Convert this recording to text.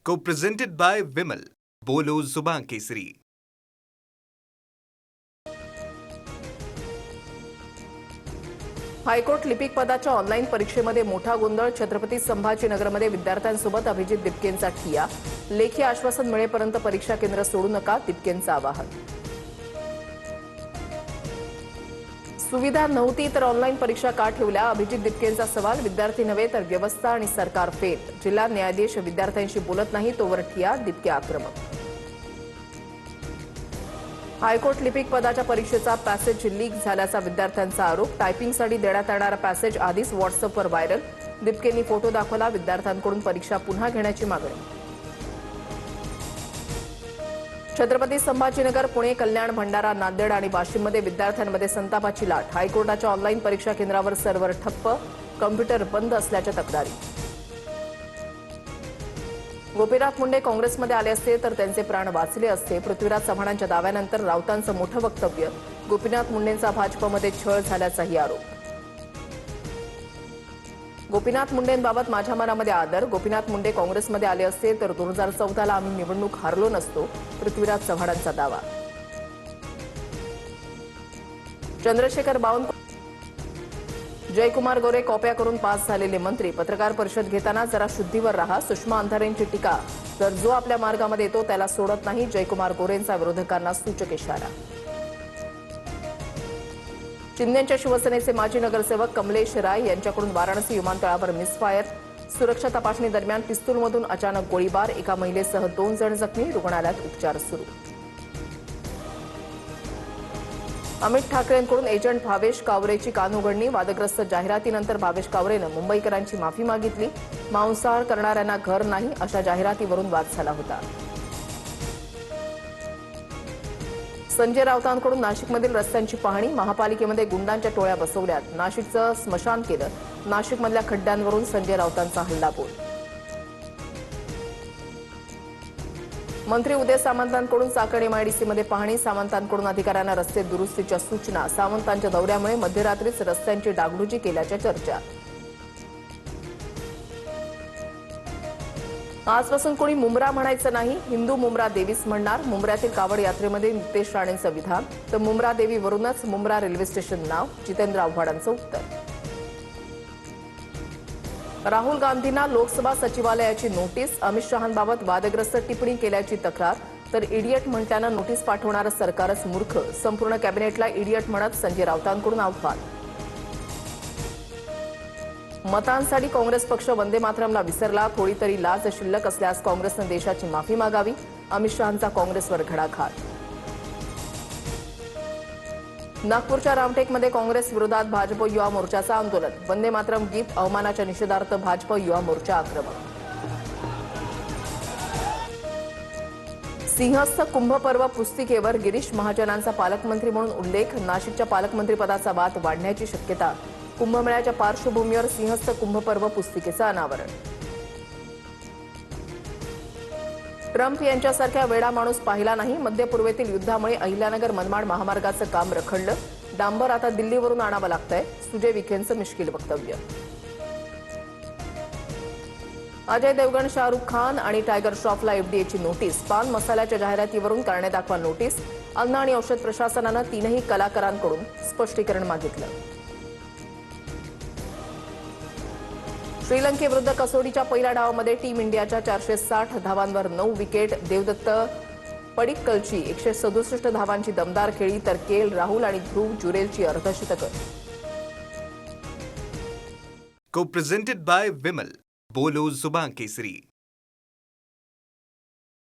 Co-presented by Vimal. बोलो जुबान केसरी. High court लिपिक पदाच्या ऑनलाईन परीक्षेमध्ये मोठा गोंधळ. छत्रपती संभाजीनगरमध्ये विद्यार्थ्यांसोबत अभिजित दिपकेंचा ठिय्या. लेखी आश्वासन मिळेपर्यंत परीक्षा केंद्र सोडू नका, दिपकेंचं आवाहन. सुविधा नव्हती तर ऑनलाईन परीक्षा का ठेवल्या, अभिजित दिपकेंचा सवाल. विद्यार्थी नव्हे तर व्यवस्था आणि सरकार फेल. जिल्हा न्यायाधीश विद्यार्थ्यांशी बोलत नाही तोवर ठिय्या, दिपके आक्रमक. हायकोर्ट लिपिक पदाच्या परीक्षेचा पॅसेज लीक झाल्याचा विद्यार्थ्यांचा आरोप. टायपिंगसाठी देण्यात येणारा पॅसेज आधीच व्हॉट्सअपवर व्हायरल. दिपकेंनी फोटो दाखवला. विद्यार्थ्यांकडून परीक्षा पुन्हा घेण्याची मागणी. छत्रपती संभाजीनगर, पुणे, कल्याण, भंडारा, नांदेड आणि वाशिममध्ये विद्यार्थ्यांमध्ये संतापाची लाट. हायकोर्टाच्या ऑनलाईन परीक्षा केंद्रावर सर्व्हर ठप्प, कॉम्प्युटर बंद असल्याच्या तक्रारी. गोपीनाथ मुंडे काँग्रेसमध्ये आले असते तर त्यांचे प्राण वाचले असते. पृथ्वीराज चव्हाणांच्या दाव्यानंतर राऊतांचं मोठं वक्तव्य. गोपीनाथ मुंडेंचा भाजपमध्ये छळ झाल्याचाही आरोप. गोपीनाथ मुंडेंबाबत माझ्या मनामध्ये आदर. गोपीनाथ मुंडे काँग्रेसमध्ये आले असते तर 2014ला आम्ही निवडणूक हारलो नसतो. पृथ्वीराज चव्हाणांचा दावा. चंद्रशेखर बावनकुळे, जयकुमार गोरे कॉप्या करून पास झालेले मंत्री. पत्रकार परिषद घेताना जरा शुद्धीवर राहा. सुषमा अंधारेंची टीका. तर जो आपल्या मार्गामध्ये येतो त्याला सोडत नाही, जयकुमार गोरेंचा विरोधकांना सूचक इशारा. शिंदेच्या शिवसेनेचे माजी नगरसेवक कमलेश राय यांच्याकडून वाराणसी विमानतळावर मिसफायर. सुरक्षा तपासणी दरम्यान पिस्तूलमधून अचानक गोळीबार. एका महिलेसह 2 जण जखमी. रुग्णालयात उपचार सुरू. अमित ठाकरेंकडून एजंट भावेश कावरेची कानउघडणी. वादग्रस्त जाहिरातीनंतर भावेश कावरेनं मुंबईकरांची माफी मागितली. मांसाहार करणाऱ्यांना घर नाही अशा जाहिरातीवरून वाद झाला होता. संजय राऊतांकडून नाशिकमधील रस्त्यांची पाहणी. महापालिकेमध्ये गुंडांच्या टोळ्या बसवल्यात. नाशिकचं स्मशान केलं. नाशिकमधल्या खड्ड्यांवरून संजय राऊतांचा हल्लाबोल. मंत्री उदय सामंतांकडून चाकण एमआयडीसीमध्ये पाहणी. सामंतांकडून अधिकाऱ्यांना रस्ते दुरुस्तीच्या सूचना. सामंतांच्या दौऱ्यामुळे मध्यरात्रीच रस्त्यांची डागडुजी केल्याच्या चर्चा. आजपासून कोणी मुंब्रा म्हणायचं नाही, हिंदू मुंब्रा देवीच म्हणणार. मुंब्र्यातील कावड यात्रेमध्ये नितेश राणेंचं विधान. तर मुंब्रा देवीवरूनच मुंब्रा रेल्वे स्टेशन नाव. जितेंद्र आव्हाडांचं उत्तर. राहुल गांधींना लोकसभा सचिवालयाची नोटीस. अमित शहांबाबत वादग्रस्त टिप्पणी केल्याची तक्रार. तर इडियट म्हटल्यानं नोटीस पाठवणारं सरकारच मूर्ख. संपूर्ण कॅबिनेटला इडियट म्हणत संजय राऊतांकडून आव्हान. मतांसाठी काँग्रेस पक्ष वंदे मातरमला विसरला. थोडी तरी लाज शिल्लक असल्यास काँग्रेसनं देशाची माफी मागावी. अमित शहांचा काँग्रेसवर घणाघात. नागपूरच्या रामटेकमध्ये काँग्रेस विरोधात भाजप युवा मोर्चाचं आंदोलन. वंदे मातरम गीत अवमानाच्या निषेधार्थ भाजप युवा मोर्चा आक्रमक. सिंहस्थ कुंभपर्व पुस्तिकेवर गिरीश महाजनांचा पालकमंत्री म्हणून उल्लेख. नाशिकच्या पालकमंत्रीपदाचा वाद वाढण्याची शक्यता. कुंभमेळ्याच्या पार्श्वभूमीवर सिंहस्थ कुंभपर्व पुस्तिकेचं अनावरण. ट्रम्प यांच्यासारख्या वेडा माणूस पाहिला नाही. मध्य पूर्वेतील युद्धामुळे अहिल्यानगर मनमाड महामार्गाचं काम रखडलं. डांबर आता दिल्लीवरून आणावं लागतंय. सुजय विखेंचं मिश्किल वक्तव्य. अजय देवगण, शाहरुख खान आणि टायगर श्रॉफला एफडीएची नोटीस. पान मसाल्याच्या जाहिरातीवरून कारणे दाखवा नोटीस. अन्न आणि औषध प्रशासनानं 3ही कलाकारांकडून स्पष्टीकरण मागितलं. श्रीलंकेविरुद्ध कसोटीच्या पहिल्या डावामध्ये टीम इंडियाच्या 460 धावांवर 9 विकेट. देवदत्त पडिक्कलची 167 धावांची दमदार खेळी. तर केएल राहुल आणि ध्रुव जुरेलची अर्धशतकं. Co-presented by Vimal. बोलो जुबान केसरी.